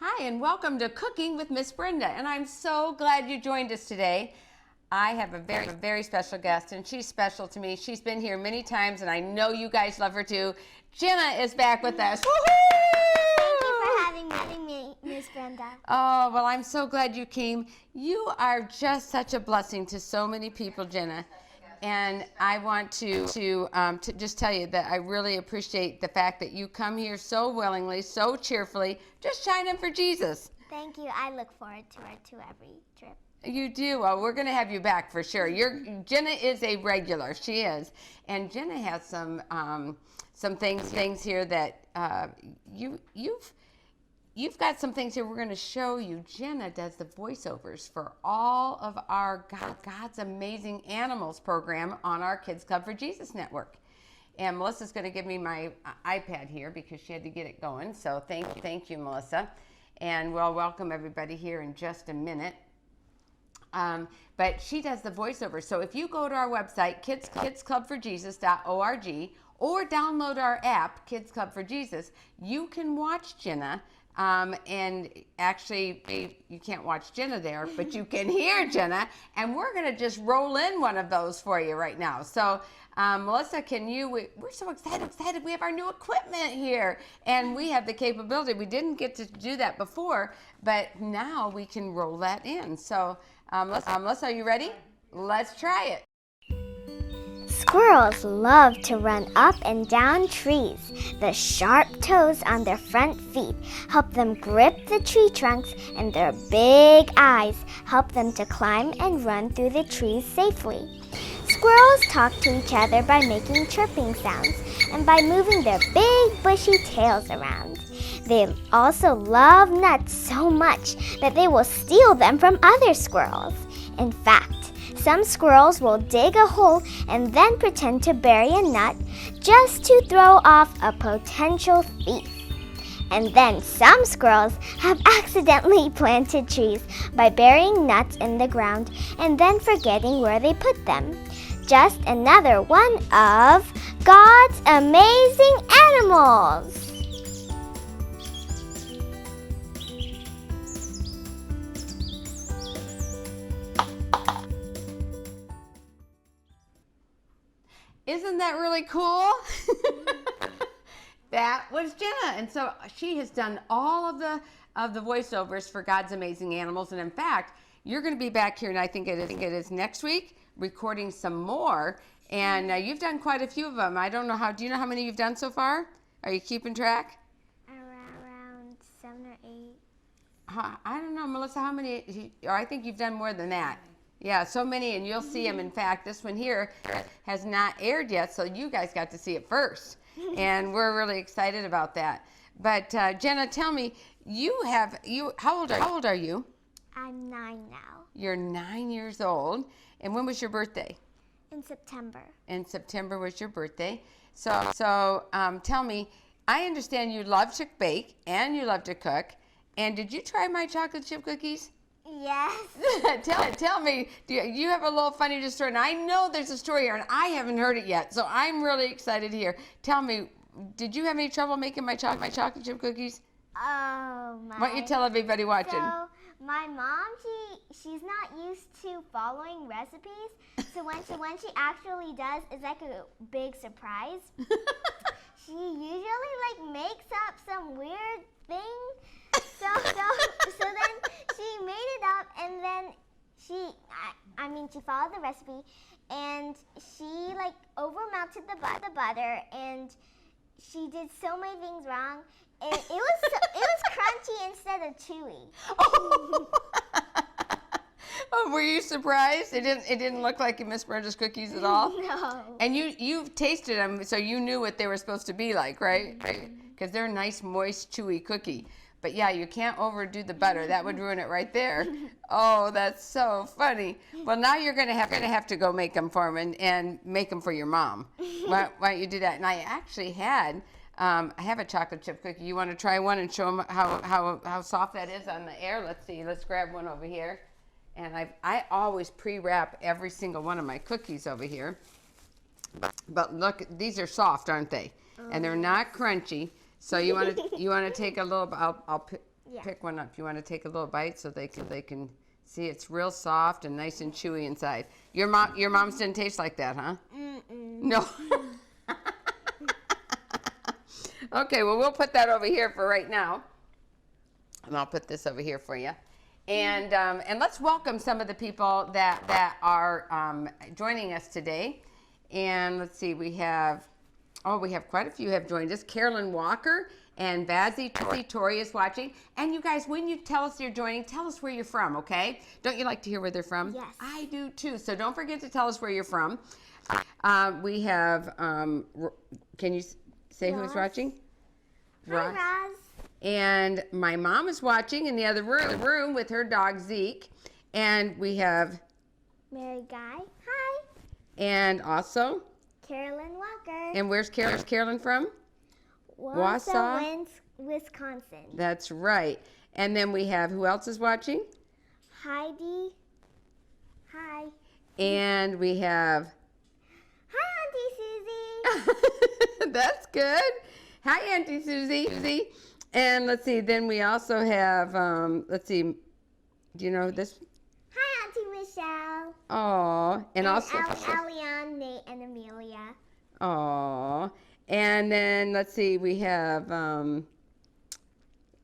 Hi, and welcome to Cooking with Miss Brenda, and I'm so glad you joined us today. I have a very special guest, and she's special to me. She's been here many times, and I know you guys love her too. Jenna is back with us. Thank you for having me, Miss Brenda. Oh, well, I'm so glad you came. You are just such a blessing to so many people, Jenna. And I want to just tell you that I really appreciate the fact that you come here so willingly, so cheerfully, just shining for Jesus. Thank you. I look forward to every trip. You do. Well, we're going to have you back for sure. Jenna is a regular. She is, and Jenna has some things here that You've got some things here we're going to show you. Jenna does the voiceovers for all of our God's Amazing Animals program on our Kids Club for Jesus network. And Melissa's going to give me my iPad here because she had to get it going. So thank you, Melissa. And we'll welcome everybody here in just a minute. But she does the voiceover. So if you go to our website, kidsclubforjesus.org, or download our app, Kids Club for Jesus, you can watch Jenna. And actually, you can't watch Jenna there, but you can hear Jenna. And we're going to just roll in one of those for you right now. So, Melissa, we're so excited. We have our new equipment here. And we have the capability. We didn't get to do that before, but now we can roll that in. So, Melissa, are you ready? Let's try it. Squirrels love to run up and down trees. The sharp toes on their front feet help them grip the tree trunks, and their big eyes help them to climb and run through the trees safely. Squirrels talk to each other by making chirping sounds and by moving their big bushy tails around. They also love nuts so much that they will steal them from other squirrels. In fact, some squirrels will dig a hole and then pretend to bury a nut just to throw off a potential thief. And then some squirrels have accidentally planted trees by burying nuts in the ground and then forgetting where they put them. Just another one of God's amazing animals. Isn't that really cool? That was Jenna, and so she has done all of the voiceovers for God's Amazing Animals. And in fact, you're going to be back here, and I think it is next week, recording some more. And you've done quite a few of them. I don't know do you know how many you've done so far? Are you keeping track? Around 7 or 8. I don't know, Melissa, how many? Or I think you've done more than that. Yeah, so many, and you'll see them. In fact, this one here has not aired yet, so you guys got to see it first. And we're really excited about that. But Jenna, tell me, how old are you? I'm 9 now. You're 9 years old. And when was your birthday? In September. In September was your birthday. So tell me, I understand you love to bake and you love to cook. And did you try my chocolate chip cookies? Yes. Tell me, do you have a little funny story? And I know there's a story here, and I haven't heard it yet, so I'm really excited to hear. Tell me, did you have any trouble making my chocolate chip cookies? Oh my. Why don't you tell everybody watching? So my mom, she's not used to following recipes, so when she actually does, it's like a big surprise. She usually makes up some weird thing. So then she made it up, and then she followed the recipe, and she over melted the butter, and she did so many things wrong. And it was crunchy instead of chewy. Oh, were you surprised? It didn't look like Miss Brenda's cookies at all. No. And you've tasted them, so you knew what they were supposed to be like, right? Because they're a nice, moist, chewy cookie. But yeah, you can't overdo the butter. That would ruin it right there. Oh, that's so funny. Well, now you're gonna have to go make them for them and make them for your mom. Why don't you do that? And I actually I have a chocolate chip cookie. You want to try one and show them how soft that is on the air? Let's see. Let's grab one over here. And I always pre-wrap every single one of my cookies over here. But look, these are soft, aren't they? And they're not crunchy. So you want to take a little. Yeah. pick one up. You want to take a little bite so they can see it's real soft and nice and chewy inside. Your mom's didn't taste like that, huh? Mm-mm. No. Okay, well, we'll put that over here for right now. And I'll put this over here for you. And let's welcome some of the people that are joining us today. And let's see, we have quite a few have joined us. Carolyn Walker and Vazzy Tori is watching. And you guys, when you tell us you're joining, tell us where you're from, okay? Don't you like to hear where they're from? Yes. I do too. So don't forget to tell us where you're from. We have, can you say who's watching? Hi, Roz. And my mom is watching in the other room with her dog Zeke. And we have Mary Guy. Hi. and also, Carolyn Walker. and where's Carolyn from? Wausau, Wisconsin. That's right. And then we have, who else is watching? Heidi. Hi. And we have, Hi, Auntie Susie. that's good. Hi, Auntie Susie. And let's see, then we also have, let's see, do you know this? Hi, Auntie Michelle. Oh, and also, Elian, Nate, and Amelia. oh, and then let's see, we have,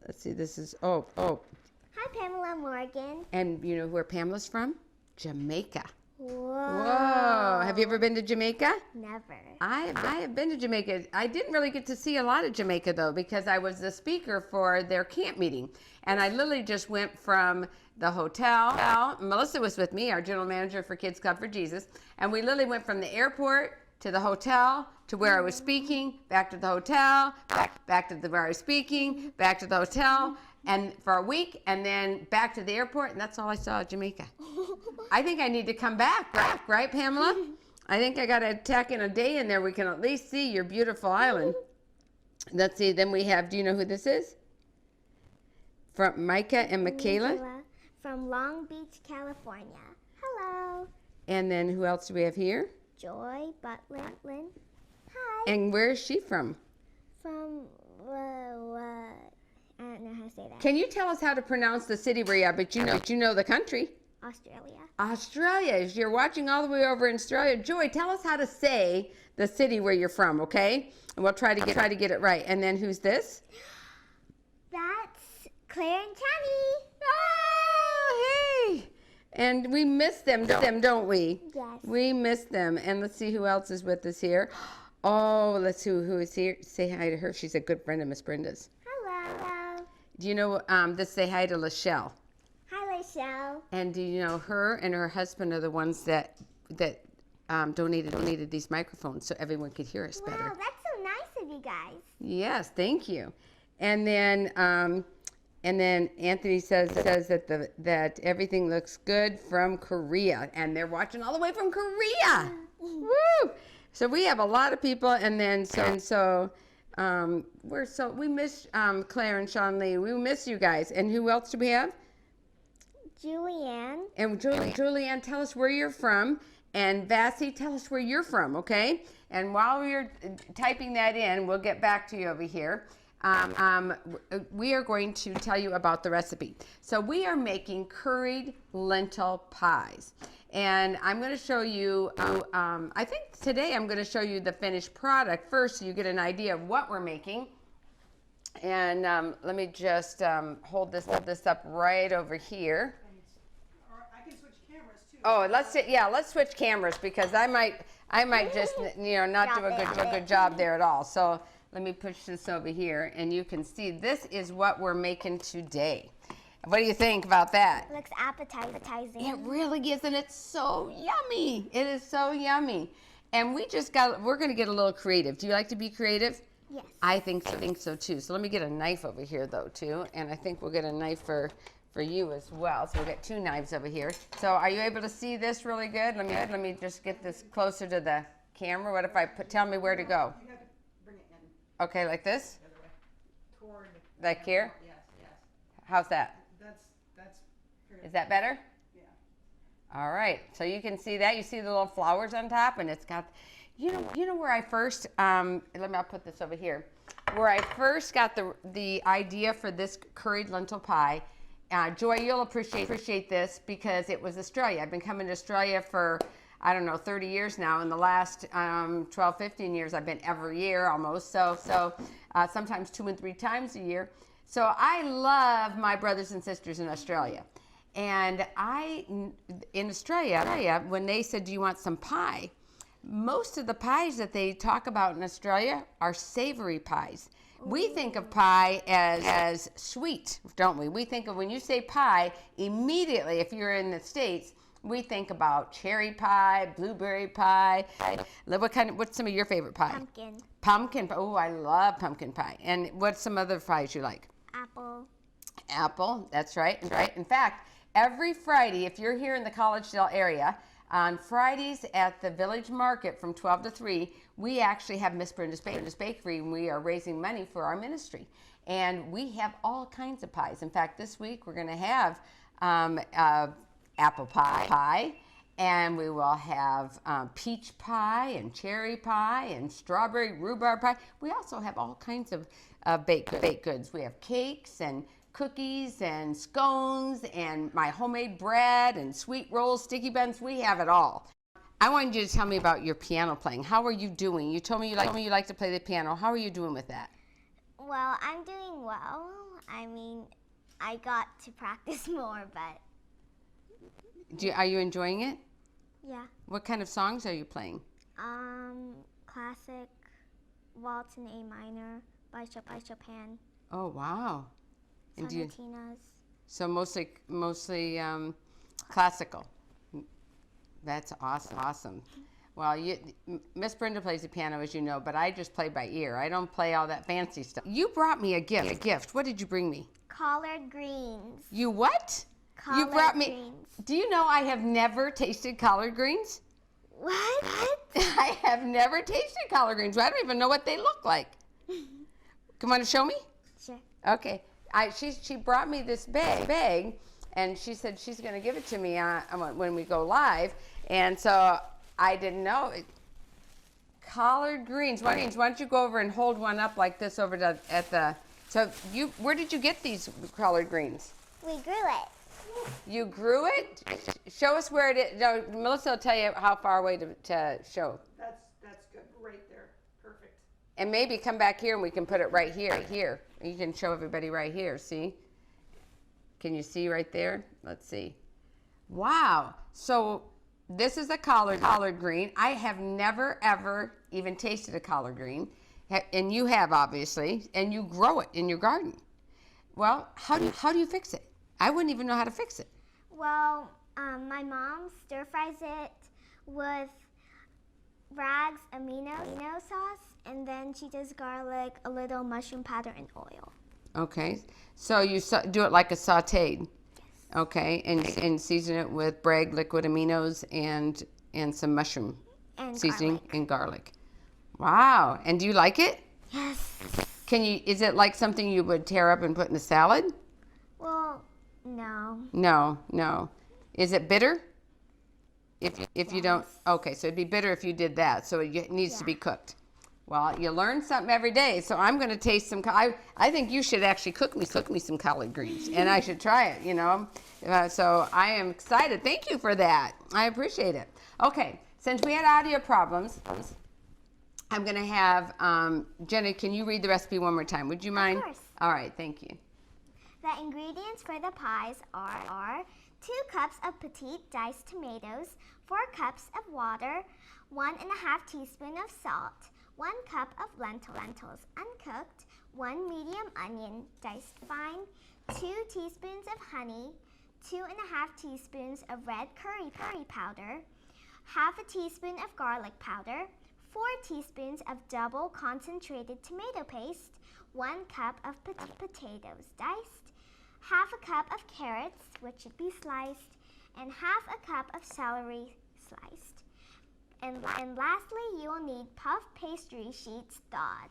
let's see, this is, oh, Hi, Pamela Morgan. and you know where Pamela's from? Jamaica. Whoa. Whoa, have you ever been to Jamaica? Never. I have been to Jamaica. I didn't really get to see a lot of Jamaica though because I was the speaker for their camp meeting. And I literally just went from the hotel. Melissa was with me, our general manager for Kids Club for Jesus. And we literally went from the airport to the hotel to where I was speaking, back to the hotel, back to where I was speaking, back to the hotel, and for a week, and then back to the airport, and that's all I saw of Jamaica. I think I need to come back, right, Pamela? I think I got to tack in a day in there. We can at least see your beautiful island. Let's see, then we have, do you know who this is? From Micah and Michaela. From Long Beach, California. Hello. And then who else do we have here? Joy Butlin. Hi. And where is she from? From, I don't know how to say that. Can you tell us how to pronounce the city where you are, but you know the country? Australia. Australia. You're watching all the way over in Australia. Joy, tell us how to say the city where you're from, okay? And we'll try to get it right. And then who's this? That's Claire and Tammy. Oh, hey. And we miss them, don't we? Yes. We miss them. And let's see who else is with us here. Oh, let's see who is here. Say hi to her. She's a good friend of Miss Brenda's. Hello. Do you know, let's say hi to Lachelle. Hi, Lachelle. And do you know her and her husband are the ones that donated these microphones so everyone could hear us better. Wow, that's so nice of you guys. Yes, thank you. And then Anthony says that everything looks good from Korea, and they're watching all the way from Korea. Woo! So we have a lot of people, and then we miss Claire and Sean Lee. We miss you guys. And who else do we have? Julianne. And Julianne, tell us where you're from. And Vassy, tell us where you're from, okay? And while you're typing that in, we'll get back to you over here. We are going to tell you about the recipe. So we are making curried lentil pies. And I'm going to show you, I think today I'm going to show you the finished product first so you get an idea of what we're making. And let me just hold this up right over here. I can switch cameras too. Oh, let's switch cameras because I might just not do a good job there at all. So let me push this over here, and you can see this is what we're making today. What do you think about that? Looks appetizing. It really is, and it's so yummy. It is so yummy. And we're going to get a little creative. Do you like to be creative? Yes. I think so too. So let me get a knife over here though too, and I think we'll get a knife for you as well. So we'll get two knives over here. So are you able to see this really good? Let me just get this closer to the camera. What if I tell me where to go? You have to bring it in Okay, like this? the other way. Toward. Like here? Yes. How's that? That's Is that better? yeah. All right. So you can see that. You see the little flowers on top, and it's got, you know where I first, I'll put this over here. where I first got the idea for this curried lentil pie. Joy, you'll appreciate this because it was Australia. I've been coming to Australia for, I don't know, 30 years now. In the last 12, 15 years, I've been every year almost. So sometimes 2 and 3 times a year. So I love my brothers and sisters in Australia. And in Australia, when they said, do you want some pie? Most of the pies that they talk about in Australia are savory pies. We think of pie as sweet, don't we? We think of, when you say pie, immediately, if you're in the States, we think about cherry pie, blueberry pie. What's some of your favorite pie? Pumpkin. Pumpkin. Oh, I love pumpkin pie. And what's some other pies you like? Apple. Apple, that's right. In fact, every Friday, if you're here in the Collegedale area, on Fridays at the Village Market from 12 to 3, we actually have Miss Brenda's Bakery, and we are raising money for our ministry. And we have all kinds of pies. In fact, this week we're going to have apple pie, and we will have peach pie and cherry pie and strawberry rhubarb pie. We also have all kinds of baked goods. We have cakes and cookies and scones and my homemade bread and sweet rolls, sticky buns. We have it all. I wanted you to tell me about your piano playing. How are you doing? You told me you like to play the piano. How are you doing with that? Well, I'm doing well. I mean, I got to practice more, but Are you enjoying it? yeah. What kind of songs are you playing? Classic Waltz in A minor by Chopin. Oh, wow. And Sonatinas. So mostly classical. That's awesome. Well, Miss Brenda plays the piano, as you know, but I just play by ear. I don't play all that fancy stuff. You brought me a gift. What did you bring me? Collard greens. You what? Collard You brought me. greens. Do you know I have never tasted collard greens? What? I have never tasted collard greens. I don't even know what they look like. Come on, show me. Sure. Okay. She brought me this bag, and she said she's going to give it to me when we go live, and so I didn't know. Collard greens. Why don't you go over and hold one up like this over at the. So where did you get these collard greens? We grew it. You grew it? Show us where it is. No, Melissa will tell you how far away to show. That's good. Right there. Perfect. And maybe come back here and we can put it right here. You can show everybody right here, see? Can you see right there? Let's see. Wow. So this is a collard green. I have never, ever even tasted a collard green. And you have, obviously. And you grow it in your garden. Well, how do you fix it? I wouldn't even know how to fix it. Well, my mom stir fries it with Rags amino sauce, and then she does garlic, a little mushroom powder, and oil. Okay. So you do it like a sauteed. Yes. Okay. And season it with Bragg liquid aminos and some mushroom And seasoning garlic. and garlic. Wow. And do you like it? Yes. Is it like something you would tear up and put in a salad? Well, no. No. Is it bitter? If you don't, okay, so it'd be bitter if you did that. So it needs to be cooked. Well, you learn something every day. So I'm going to taste some. I think you should actually cook me some collard greens, and I should try it. So I am excited. Thank you for that. I appreciate it. Okay, since we had audio problems, I'm going to have Jenna. Can you read the recipe one more time? Would you mind? Of course. All right. Thank you. The ingredients for the pies are 2 cups of petite diced tomatoes, 4 cups of water, 1.5 teaspoons of salt, 1 cup of lentils uncooked, 1 medium onion diced fine, 2 teaspoons of honey, 2.5 teaspoons of red curry powder, half a teaspoon of garlic powder, 4 teaspoons of double concentrated tomato paste, 1 cup of potatoes diced, half a cup of carrots, which should be sliced, and half a cup of celery sliced. And lastly, you will need puff pastry sheets thawed.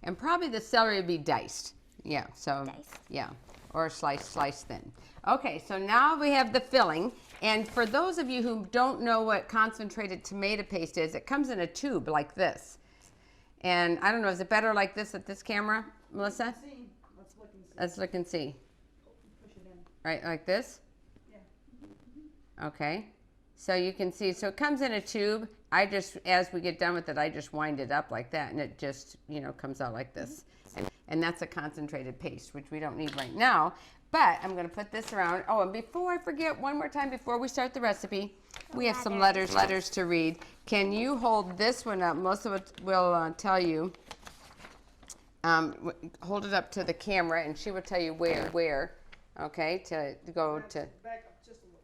And probably the celery would be diced. Yeah, so Diced. yeah, or sliced thin. Okay, so now we have the filling. And for those of you who don't know what concentrated tomato paste is, it comes in a tube like this. And I don't know, is it better like this at this camera, Melissa? See, let's look and see. Let's look and see. Push it in. Right, like this? Yeah. Okay. So you can see, so it comes in a tube. I just, as we get done with it, I just wind it up like that, and it just, you know, comes out like this. And that's a concentrated paste, which we don't need right now. But I'm going to put this around. Oh, and before I forget, one more time before we start the recipe, we have some letters to read. Can you hold this one up? Melissa will tell you. Hold it up to the camera, and she will tell you where. Okay, to go to. Back up just a little.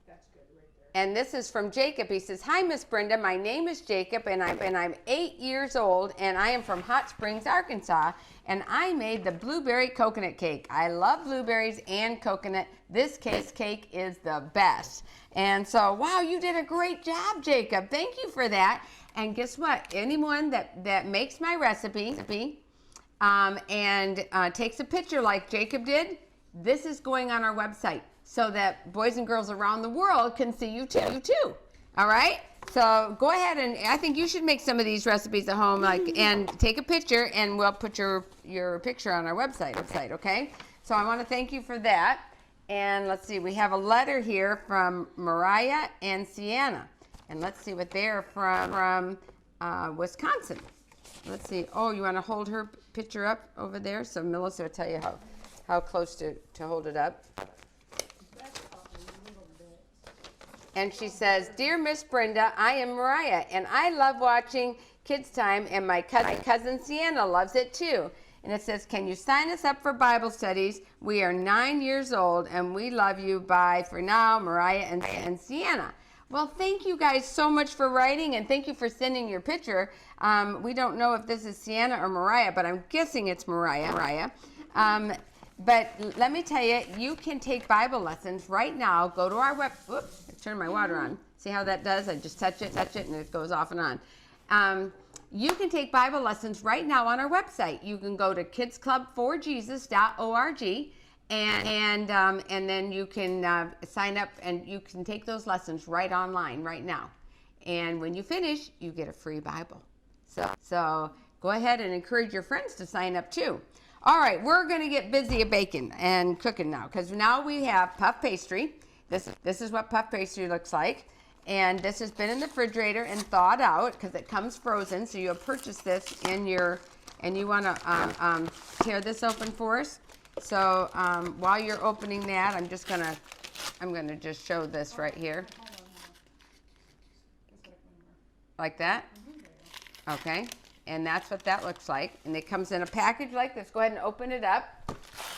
That's good right there. And this is from Jacob. He says, "Hi, Miss Brenda. My name is Jacob, and I'm 8 years old, and I am from Hot Springs, Arkansas. And I made the blueberry coconut cake. I love blueberries and coconut. This cake is the best." And so, wow, you did a great job, Jacob. Thank you for that. And guess what? Anyone that makes my recipe and takes a picture like Jacob did, this is going on our website so that boys and girls around the world can see you too. All right? So go ahead, and I think you should make some of these recipes at home, and take a picture, and we'll put your picture on our website, okay? So I want to thank you for that. And let's see, we have a letter here from Mariah and Sienna. And let's see what they're from Wisconsin. Let's see. Oh, you want to hold her picture up over there? So Melissa will tell you how close to hold it up. And she says, "Dear Miss Brenda, I am Mariah, and I love watching Kids Time, and my cousin Sienna loves it too." And it says, "Can you sign us up for Bible studies? We are 9 years old, and we love you. Bye for now, Mariah and Sienna." Well, thank you guys so much for writing, and thank you for sending your picture. We don't know if this is Sienna or Mariah, but I'm guessing it's Mariah. But let me tell you, you can take Bible lessons right now. Go to our Oops, I turned my water on. See how that does? I just touch it, and it goes off and on. You can take Bible lessons right now on our website. You can go to kidsclubforjesus.org, and then you can sign up, and you can take those lessons right online right now. And when you finish, you get a free Bible. So go ahead and encourage your friends to sign up too. All right, we're going to get busy at baking and cooking now, because now we have puff pastry. This is what puff pastry looks like. And this has been in the refrigerator and thawed out because it comes frozen. So you'll purchase this and you want to tear this open for us. So while you're opening that, I'm going to just show this right here. Like that? Okay. And that's what that looks like. And it comes in a package like this. Go ahead and open it up.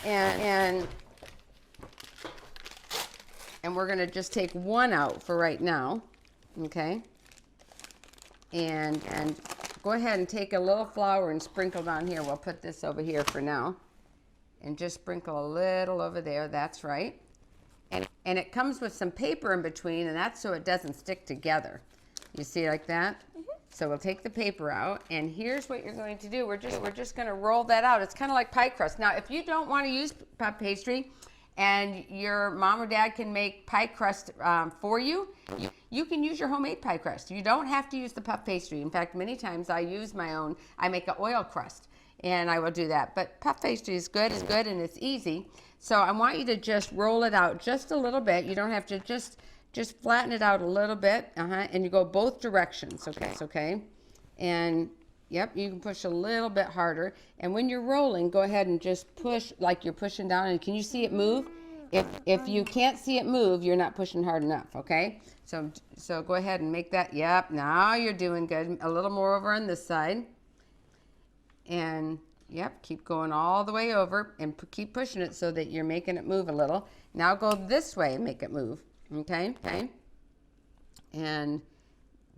And we're going to just take one out for right now. Okay. And go ahead and take a little flour and sprinkle down here. We'll put this over here for now. And just sprinkle a little over there. That's right. And it comes with some paper in between, and that's so it doesn't stick together. You see like that? So we'll take the paper out, and here's what you're going to do. We're just going to roll that out. It's kind of like pie crust. Now, if you don't want to use puff pastry, and your mom or dad can make pie crust for you, you can use your homemade pie crust. You don't have to use the puff pastry. In fact, many times I use my own. I make an oil crust, and I will do that. But puff pastry is good, and it's easy. So I want you to just roll it out just a little bit. You don't have to just flatten it out a little bit, and you go both directions, okay? And, yep, you can push a little bit harder. And when you're rolling, go ahead and just push like you're pushing down. And can you see it move? If you can't see it move, you're not pushing hard enough, okay? So go ahead and make that, yep, now you're doing good. A little more over on this side. And, yep, keep going all the way over and keep pushing it so that you're making it move a little. Now go this way and make it move. Okay, and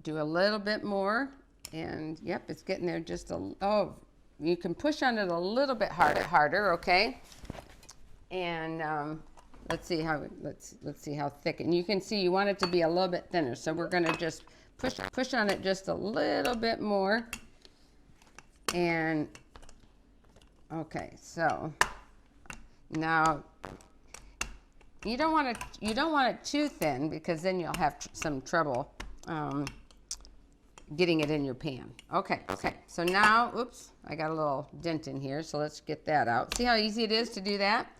do a little bit more, and yep, it's getting there just you can push on it a little bit harder, okay? And let's see how thick, and you can see you want it to be a little bit thinner, so we're going to just push on it just a little bit more. And okay, so now you don't want it too thin, because then you'll have some trouble getting it in your pan. Okay, so now, oops, I got a little dent in here, so let's get that out. See how easy it is to do that?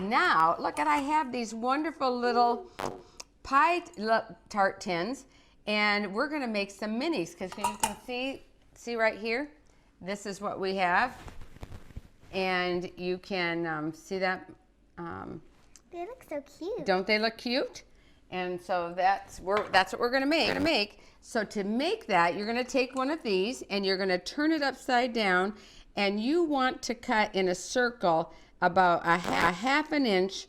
Now, look at, I have these wonderful little pie tart tins, and we're gonna make some minis, because you can see right here, this is what we have, and you can see that. They look so cute. Don't they look cute? And so that's what we're gonna make. So to make that, you're gonna take one of these and you're gonna turn it upside down, and you want to cut in a circle about a half an inch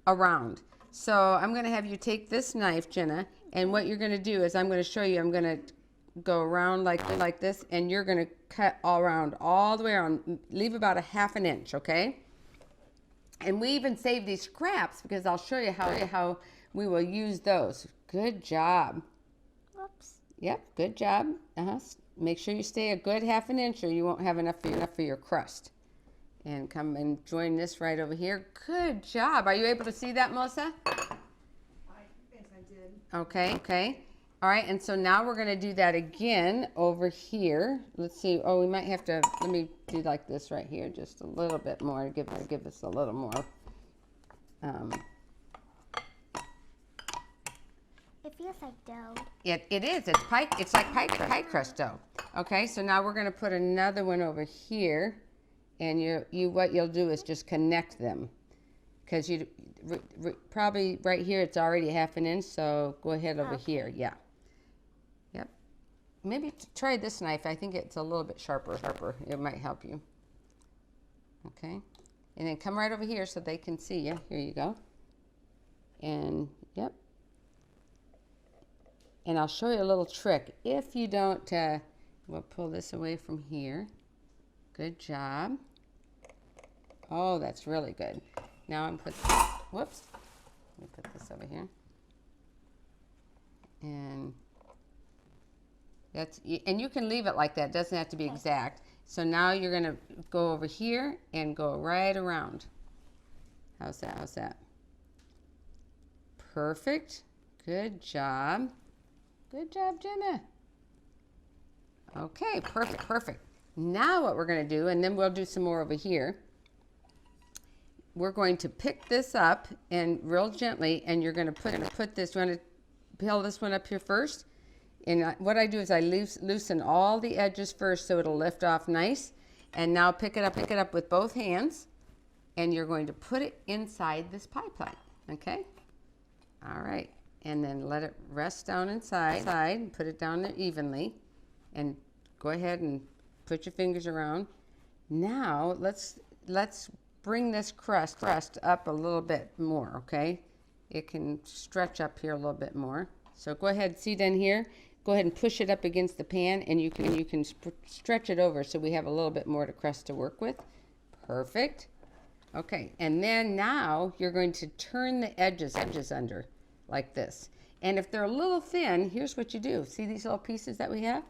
around. So I'm gonna have you take this knife, Jenna, and what you're gonna do is I'm gonna show you, I'm gonna go around like this, and you're gonna cut all around, all the way around, leave about a half an inch, okay? And we even save these scraps because I'll show you how we will use those. Good job. Whoops. Yep, good job. Make sure you stay a good half an inch or you won't have enough for your crust. And come and join this right over here. Good job. Are you able to see that, Melissa? Yes, I did. Okay. All right, and so now we're going to do that again over here. Let's see. Oh, we might have to, let me do like this right here, just a little bit more, give us a little more. It feels like dough. It is. It's like pie crust dough. Okay, so now we're going to put another one over here, and what you'll do is just connect them, because you probably right here it's already half an inch. So go ahead over here. Yeah. Yep. Maybe try this knife. I think it's a little bit sharper. It might help you. Okay, and then come right over here so they can see you. Here you go. And yep. And I'll show you a little trick. If you don't, we'll pull this away from here. Good job. Oh, that's really good. Now I'm whoops. Let me put this over here. And and you can leave it like that. It doesn't have to be exact. So now you're gonna go over here and go right around. How's that? Perfect. Good job. Good job, Jenna. Okay, perfect. Now what we're going to do, and then we'll do some more over here, we're going to pick this up and real gently, and you're going to put this, you want to peel this one up here first, and what I do is I loosen all the edges first so it'll lift off nice, and now pick it up with both hands, and you're going to put it inside this pie plate, okay? All right. And then let it rest down inside, put it down there evenly, and go ahead and put your fingers around. Now let's bring this crust up a little bit more, okay? It can stretch up here a little bit more. So go ahead, see down here, go ahead and push it up against the pan, and you can stretch it over so we have a little bit more crust to work with. Perfect. Okay, and then now you're going to turn the edges under. Like this. And if they're a little thin, here's what you do. See these little pieces that we have?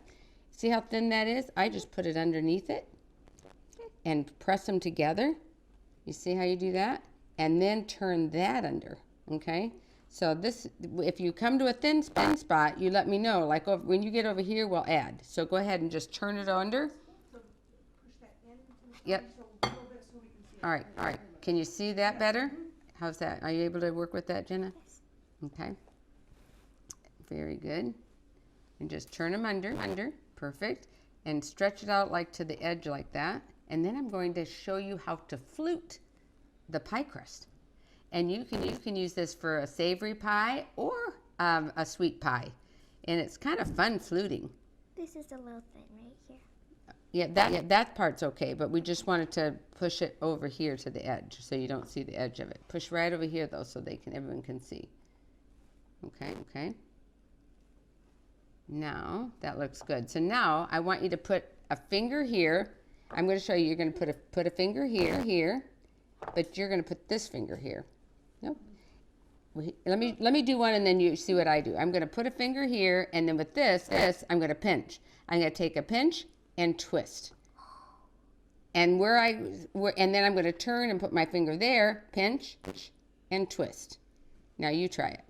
See how thin that is? I just put it underneath it and press them together. You see how you do that? And then turn that under, okay? So this, if you come to a thin spot, you let me know. Like when you get over here, we'll add. So go ahead and just turn it under. So push that in. Yep. So a little bit so we can see it. All right. Can you see that better? How's that? Are you able to work with that, Jenna? Okay, very good. And just turn them under, perfect. And stretch it out like to the edge like that. And then I'm going to show you how to flute the pie crust. And you can use this for a savory pie or a sweet pie. And it's kind of fun fluting. This is a little thin right here. Yeah, that part's okay, but we just wanted to push it over here to the edge so you don't see the edge of it. Push right over here though so everyone can see. Okay. Now that looks good. So now I want you to put a finger here. I'm going to show you. You're going to put a finger here, but you're going to put this finger here. Nope. Let me do one, and then you see what I do. I'm going to put a finger here, and then with this I'm going to pinch. I'm going to take a pinch and twist. And and then I'm going to turn and put my finger there, pinch and twist. Now you try it.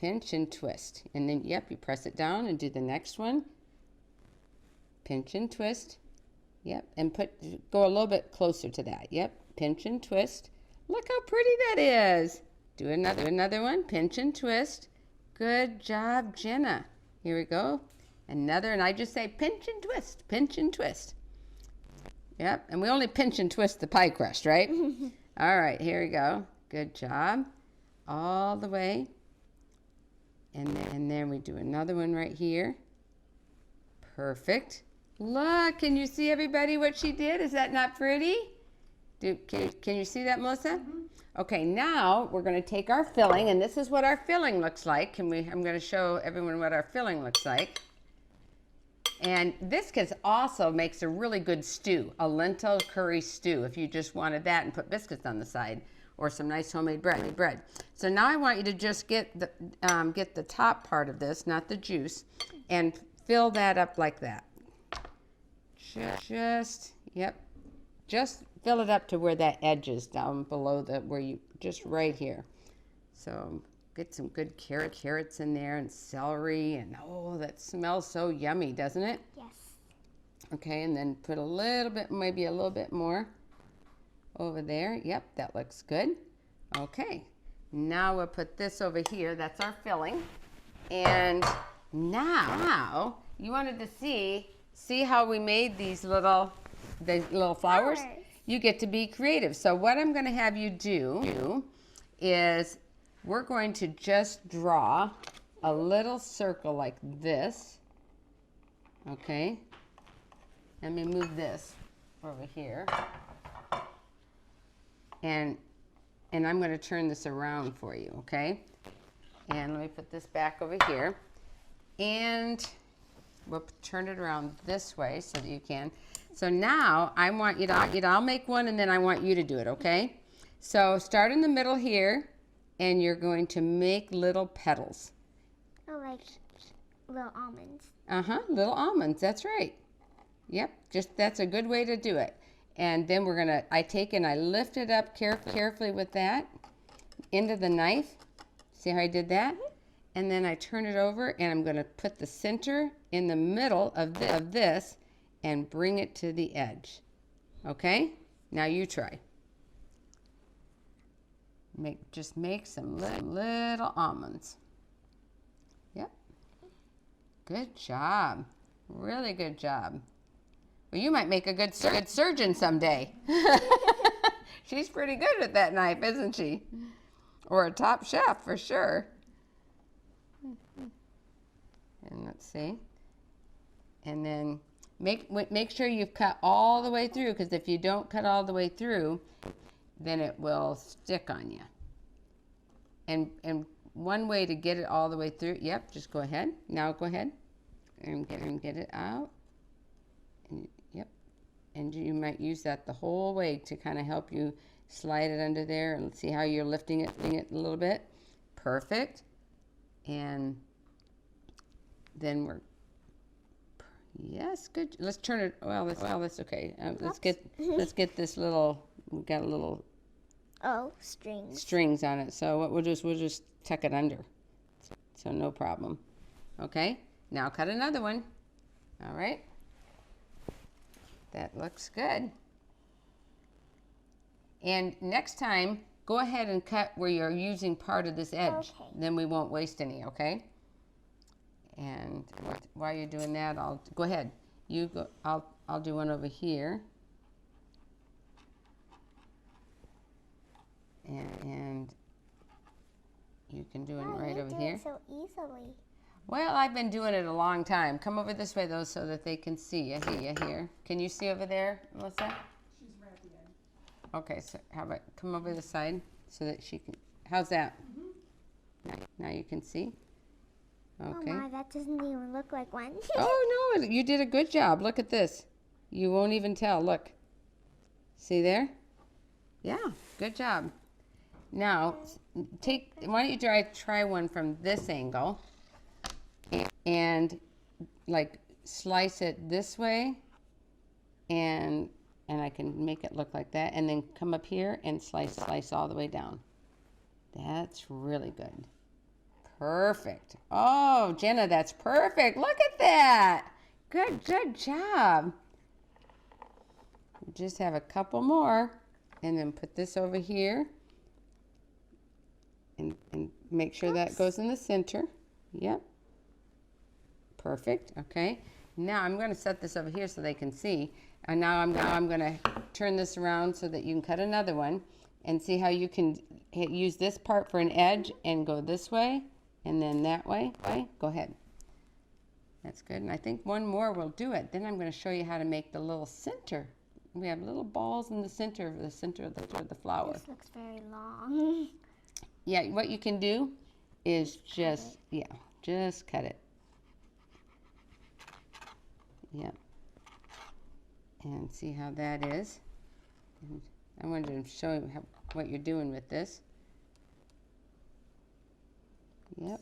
pinch and twist. And then, yep, you press it down and do the next one. Pinch and twist. Yep, and go a little bit closer to that. Yep, pinch and twist. Look how pretty that is. Do another one, pinch and twist. Good job, Jenna. Here we go. Another, and I just say pinch and twist, pinch and twist. Yep, and we only pinch and twist the pie crust, right? All right, here we go. Good job. All the way. And then we do another one right here. Perfect. Look, can you see everybody what she did? Is that not pretty? Can you see that, Melissa? Mm-hmm. Okay, now we're going to take our filling, and this is what our filling looks like. I'm going to show everyone what our filling looks like. And this also makes a really good stew, a lentil curry stew, if you just wanted that and put biscuits on the side, or some nice homemade bread. So now I want you to just get the top part of this, not the juice, and fill that up like that. Just fill it up to where that edge is down below just right here. So get some good carrots in there and celery, and oh, that smells so yummy, doesn't it? Yes. Okay, and then put a little bit, maybe a little bit more over there. Yep, that looks good. Okay, now we'll put this over here. That's our filling. And now you wanted to see how we made these little flowers? You get to be creative. So what I'm going to have you do is we're going to just draw a little circle like this. Okay. Let me move this over here. And I'm going to turn this around for you, okay? And let me put this back over here. And we'll turn it around this way so that you can. So now I want you to, I'll make one and then I want you to do it, okay? So start in the middle here, and you're going to make little petals. Oh, like little almonds. Little almonds, that's right. Yep, that's a good way to do it. And then I take and I lift it up carefully with that into the knife. See how I did that? Mm-hmm. And then I turn it over, and I'm going to put the center in the middle of this and bring it to the edge. Okay? Now you try. Just make some little almonds. Yep. Good job. Really good job. Well, you might make a good surgeon someday. She's pretty good with that knife, isn't she? Or a top chef for sure. And let's see. And then make sure you've cut all the way through, because if you don't cut all the way through, then it will stick on you. And one way to get it all the way through, yep, just go ahead. Now go ahead and get it out. And, yep. And you might use that the whole way to kind of help you slide it under there, and see how you're lifting it a little bit. Perfect. And then yes, good. Let's turn it. Well, that's okay. Let's get this little. We got a little. Oh, strings on it. So what we'll just tuck it under. So no problem. Okay. Now cut another one. All right. That looks good. And next time, go ahead and cut where you're using part of this edge. Okay. Then we won't waste any. Okay. And while you're doing that, I'll go ahead. You go. I'll do one over here. And you can do it right over here. So easily. Well, I've been doing it a long time. Come over this way though, so that they can see you here. Can you see over there, Melissa? She's right at the end. Okay. So how about come over the side so that she can? How's that? Mm-hmm. Now you can see. Okay. Oh my, that doesn't even look like one. Oh no, you did a good job. Look at this. You won't even tell. Look. See there? Yeah, good job. Now, why don't you try one from this angle and like slice it this way, and I can make it look like that, and then come up here and slice all the way down. That's really good. Perfect. Oh, Jenna, that's perfect. Look at that. Good job. Just have a couple more, and then put this over here, and make sure that goes in the center. Yep. Perfect. Okay. Now I'm going to set this over here so they can see. And now I'm going to turn this around so that you can cut another one, and see how you can use this part for an edge and go this way and then that way. Okay. Go ahead. That's good. And I think one more will do it. Then I'm going to show you how to make the little center. We have little balls in the center of the flower. This looks very long. Yeah, what you can do is just cut it. Yep. And see how that is. And I wanted to show you what you're doing with this. Yep.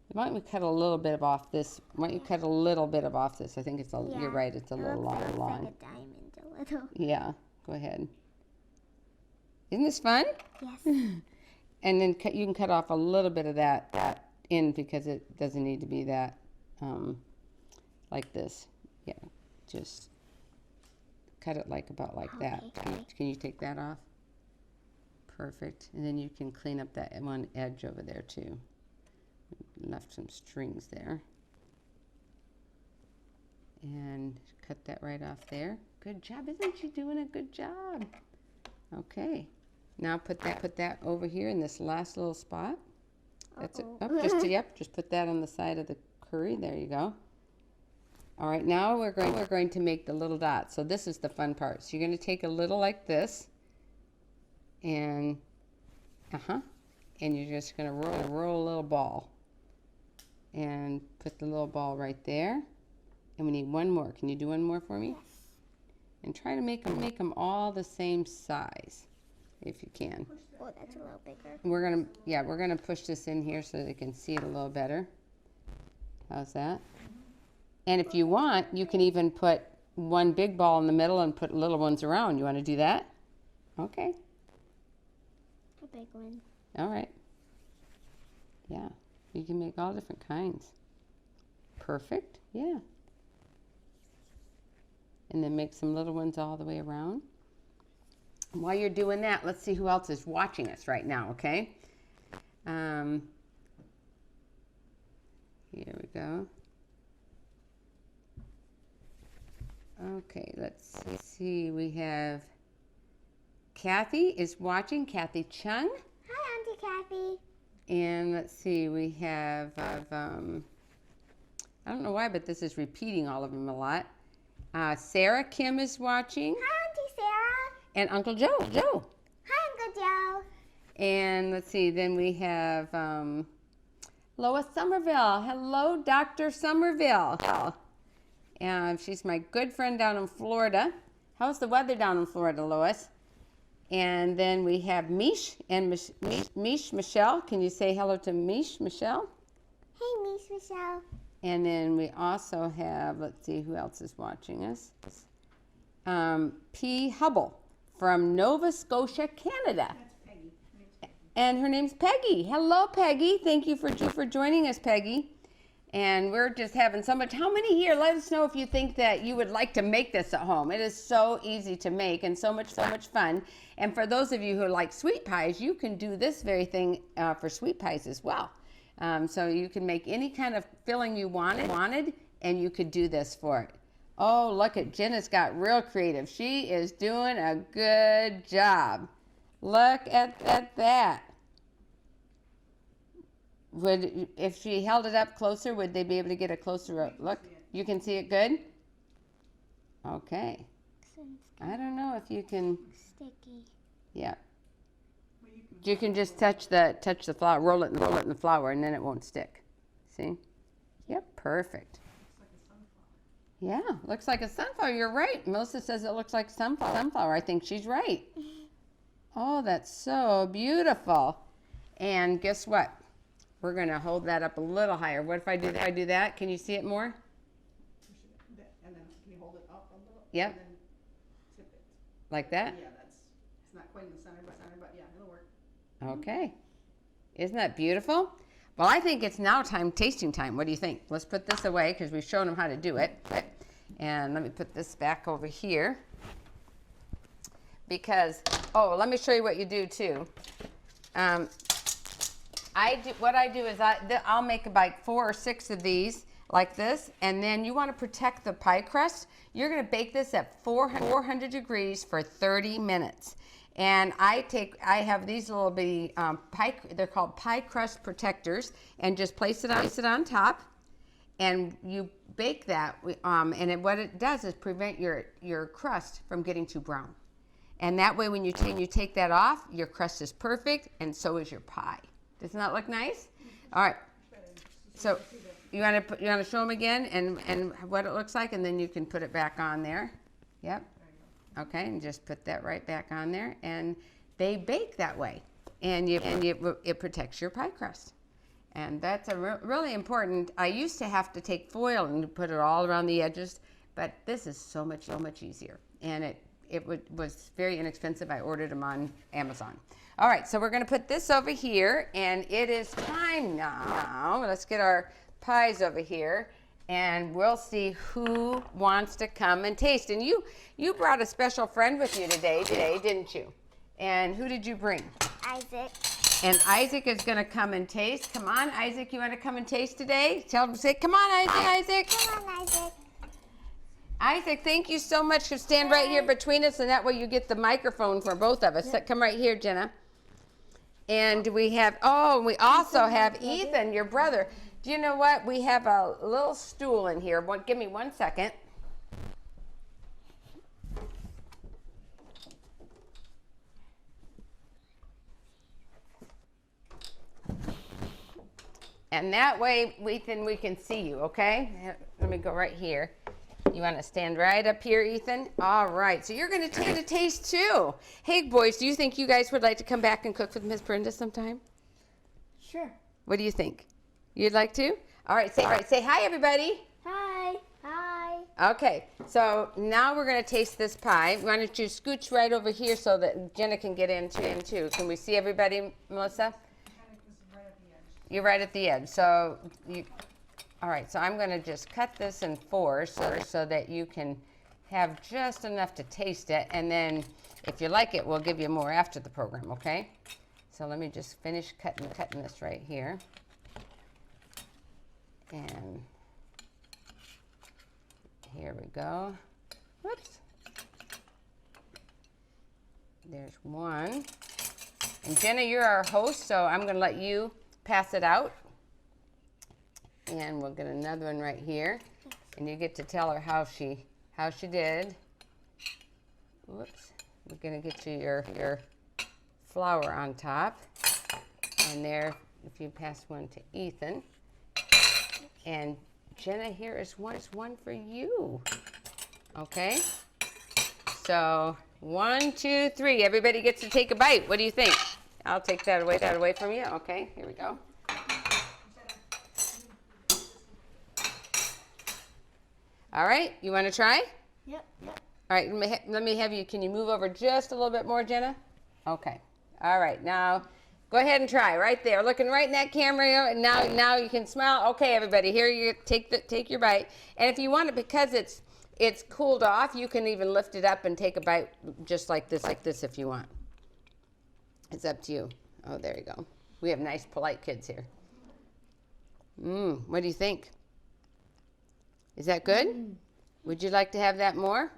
Why don't we cut a little bit off this? Why don't you cut a little bit off this? I think it's a. You're right. It's a little long. Like a diamond, a little. Yeah. Go ahead. Isn't this fun? Yes. And then you can cut off a little bit of that end, because it doesn't need to be that like this. Yeah. Just cut it about like that. Can you take that off? Perfect. And then you can clean up that one edge over there too. Left some strings there. And cut that right off there. Good job. Isn't she doing a good job? Okay. Now put that over here in this last little spot. That's it. Oh, just put that on the side of the curry. There you go. All right, now we're going to make the little dots. So this is the fun part. So you're going to take a little like this, and and you're just going to roll a little ball, and put the little ball right there. And we need one more. Can you do one more for me? Yes. And try to make them all the same size, if you can. Oh, that's a little bigger. We're gonna push this in here so they can see it a little better. How's that? And if you want, you can even put one big ball in the middle and put little ones around. You want to do that? Okay. A big one. All right. Yeah. You can make all different kinds. Perfect. Yeah. And then make some little ones all the way around. While you're doing that, let's see who else is watching us right now, okay? Here we go. Okay, let's see. We have Kathy is watching, Kathy Chung. Hi, Auntie Kathy. And let's see, we have, I don't know why, but this is repeating all of them a lot. Sarah Kim is watching. Hi, Auntie Sarah. And Uncle Joe. Hi, Uncle Joe. And let's see, then we have Lois Somerville. Hello, Dr. Somerville. She's my good friend down in Florida. How's the weather down in Florida, Lois? And then we have Mish and Mish Michelle. Can you say hello to Mish Michelle? Hey, Mish Michelle. And then we also have, let's see who else is watching us. P. Hubble from Nova Scotia, Canada. That's Peggy. Her name's Peggy. And her name's Peggy. Hello, Peggy. Thank you for joining us, Peggy. And we're just having so much. How many here? Let us know if you think that you would like to make this at home. It is so easy to make and so much fun. And for those of you who like sweet pies, you can do this very thing for sweet pies as well. So you can make any kind of filling you wanted, and you could do this for it. Oh, look at Jenna's got real creative. She is doing a good job. Look at that. If she held it up closer, would they be able to get a closer look? You can see it good? Okay. I don't know if you can. Sticky. Yeah. You can just touch the flour, roll it in the flour, and then it won't stick. See? Yep, perfect. Yeah, looks like a sunflower. You're right. Melissa says it looks like sunflower. I think she's right. Oh, that's so beautiful. And guess what? We're going to hold that up a little higher. What if I do that? Can you see it more? And then can you hold it up a little? Yep. And then tip it. Like that? Yeah, it's not quite in the center, but yeah, it'll work. Okay. Isn't that beautiful? Well, I think it's now tasting time. What do you think? Let's put this away because we've shown them how to do it. And let me put this back over here. Because, let me show you what you do too. What I do is I'll make about 4 or 6 of these like this, and then you want to protect the pie crust. You're going to bake this at 400 degrees for 30 minutes. And I have these little bitty pie, they're called pie crust protectors, and just place it on top, and you bake that. What it does is prevent your crust from getting too brown. And that way, when you take that off, your crust is perfect, and so is your pie. Doesn't that look nice? All right. So you want to show them again and what it looks like, and then you can put it back on there. Yep. Okay, and just put that right back on there, and they bake that way, and it protects your pie crust, and that's really important. I used to have to take foil and put it all around the edges, but this is so much easier, and it was very inexpensive. I ordered them on Amazon. All right, so we're going to put this over here, and it is time now. Let's get our pies over here, and we'll see who wants to come and taste. And you brought a special friend with you today, didn't you? And who did you bring? Isaac. And Isaac is going to come and taste. Come on, Isaac, you want to come and taste today? Tell him, say, come on, Isaac. Come on, Isaac. Isaac, thank you so much for standing right here between us, and that way you get the microphone for both of us. So come right here, Jenna. And we also have Ethan, your brother. Do you know what? We have a little stool in here. Give me 1 second. And that way, Ethan, we can see you, okay? Let me go right here. You want to stand right up here, Ethan? All right, so you're going to take a taste too. Hey, boys, do you think you guys would like to come back and cook with Miss Brenda sometime? Sure. What do you think? You'd like to? All right, say hi, everybody. Hi. Hi. Okay, so now we're going to taste this pie. Why don't you scooch right over here so that Jenna can get in too. Can we see everybody, Melissa? You're right at the edge. So all right, so I'm going to just cut this in 4 so that you can have just enough to taste it. And then if you like it, we'll give you more after the program, okay? So let me just finish cutting this right here. And here we go. Whoops. There's one. And Jenna, you're our host, so I'm going to let you pass it out. And we'll get another one right here, and you get to tell her how she did. Whoops. We're gonna get you your flour on top, and there, if you pass one to Ethan, and Jenna, here is one for you. Okay. So 1, 2, 3. Everybody gets to take a bite. What do you think? I'll take that away from you. Okay. Here we go. All right, you want to try? Yep. All right, let me have you, can you move over just a little bit more, Jenna? Okay. All right, now go ahead and try right there, looking right in that camera, and now you can smile. Okay, everybody, here you take your bite. And if you want it, because it's cooled off, you can even lift it up and take a bite just like this if you want. It's up to you. Oh, there you go. We have nice, polite kids here. What do you think? Is that good? Would you like to have that more?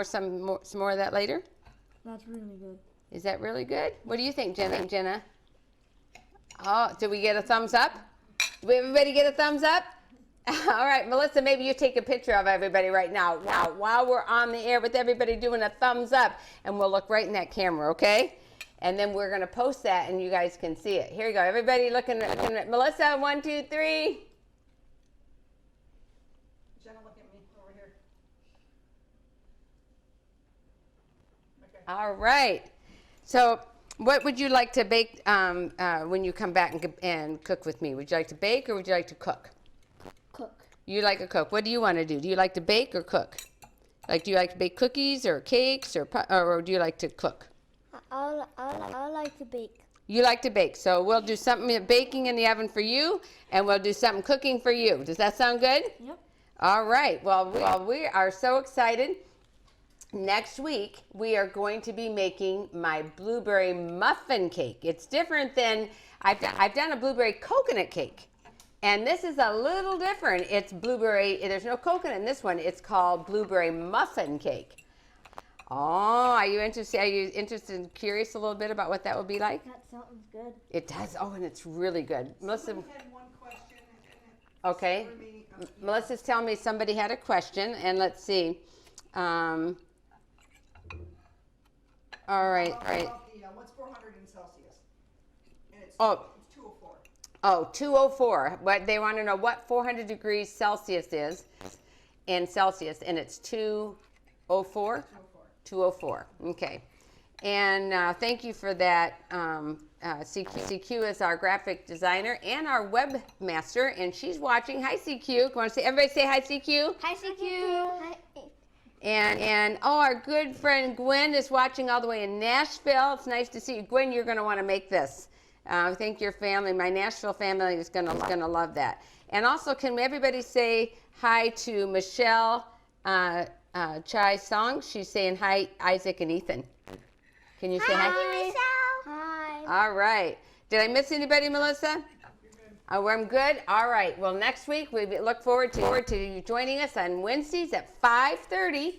Some more of that later? That's really good. Is that really good? What do you think, Jenna? Oh, did we get a thumbs up? Did everybody get a thumbs up? All right, Melissa, maybe you take a picture of everybody right now. While we're on the air with everybody doing a thumbs up, and we'll look right in that camera, okay? And then we're going to post that, and you guys can see it. Here you go. Everybody looking at Melissa. 1, 2, 3. Jenna, look at me over here. Okay. All right. So what would you like to bake when you come back and cook with me? Would you like to bake or would you like to cook? Cook. You like to cook. What do you want to do? Do you like to bake or cook? Do you like to bake cookies or cakes or do you like to cook? I like to bake. You like to bake, so we'll do something baking in the oven for you, and we'll do something cooking for you. Does that sound good? Yep. All right. Well, we are so excited. Next week, we are going to be making my blueberry muffin cake. It's different than, I've done a blueberry coconut cake. And this is a little different. It's blueberry, there's no coconut in this one. It's called blueberry muffin cake. Oh, are you interested and curious a little bit about what that would be like? That sounds good. It does. Oh, and it's really good. Melissa. Somebody had one question. Okay. For me, Melissa's telling me somebody had a question, and let's see. All right. about the, what's 400 in Celsius? And it's 204. Oh, 204. But they want to know what 400 degrees Celsius is in Celsius, and it's 204? 204. Okay. And thank you for that. CQ is our graphic designer and our webmaster, and she's watching. Hi, CQ. Want to say, everybody say hi, CQ? Hi, CQ. And our good friend Gwen is watching all the way in Nashville. It's nice to see you. Gwen, you're going to want to make this. I think your family, my Nashville family, is going to love that. And also, can everybody say hi to Michelle Chai Song? She's saying hi, Isaac and Ethan. Can you say hi? Hi, Michelle. Hi. All right. Did I miss anybody, Melissa? Oh, I'm good. All right. Well, next week we look forward to you joining us on Wednesdays at 5:30,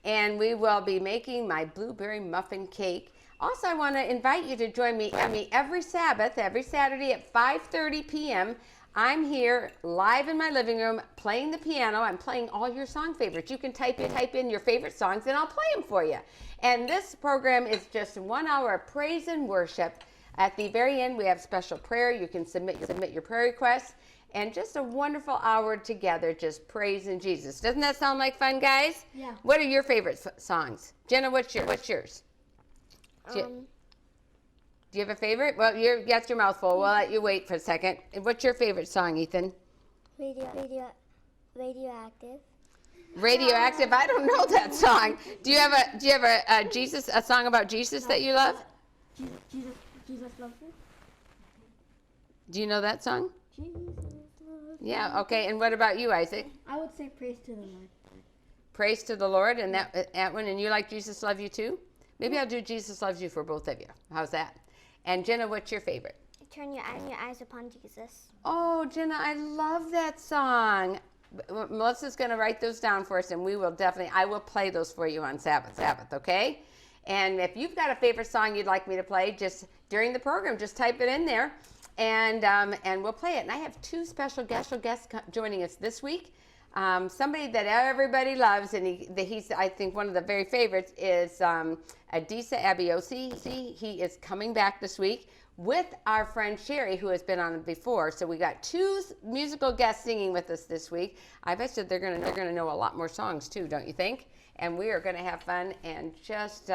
and we will be making my blueberry muffin cake. Also, I want to invite you to join me every Sabbath, every Saturday at 5:30 p.m. I'm here live in my living room playing the piano. I'm playing all your song favorites. You can type in your favorite songs, and I'll play them for you. And this program is just 1 hour of praise and worship. At the very end, we have special prayer. You can submit your prayer requests, and just a wonderful hour together, just praising Jesus. Doesn't that sound like fun, guys? Yeah. What are your favorite songs? Jenna, what's yours? Do you have a favorite? Well, you got your mouth full. We'll let you wait for a second. What's your favorite song, Ethan? Radioactive. Radioactive. I don't know that song. Do you have a song about Jesus that you love? Jesus loves you. Do you know that song? Jesus loves you. Yeah. Okay. And what about you, Isaac? I would say praise to the Lord. Praise to the Lord, and that one. And you like Jesus Love You too? Maybe I'll do Jesus Loves You for both of you. How's that? And Jenna, what's your favorite? Turn your eyes upon Jesus. Oh, Jenna, I love that song. Melissa's going to write those down for us, and I will play those for you on Sabbath, okay? And if you've got a favorite song you'd like me to play, just during the program, just type it in there, and we'll play it. And I have two special guests joining us this week. Somebody that everybody loves, and he's I think one of the very favorites is Adisa Abiosi. He is coming back this week with our friend Sherry, who has been on before. So we got two musical guests singing with us this week. I bet you they're gonna know a lot more songs too, don't you think? And we are going to have fun and just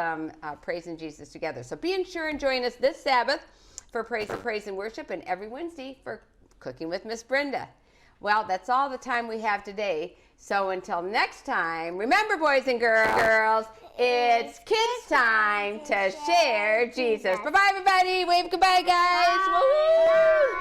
praising Jesus together. So be sure and join us this Sabbath for praise and worship, and every Wednesday for Cooking with Miss Brenda. Well, that's all the time we have today. So until next time, remember, boys and girls, it's kids' time to share Jesus. Bye-bye, everybody. Wave goodbye, guys. Woo-hoo.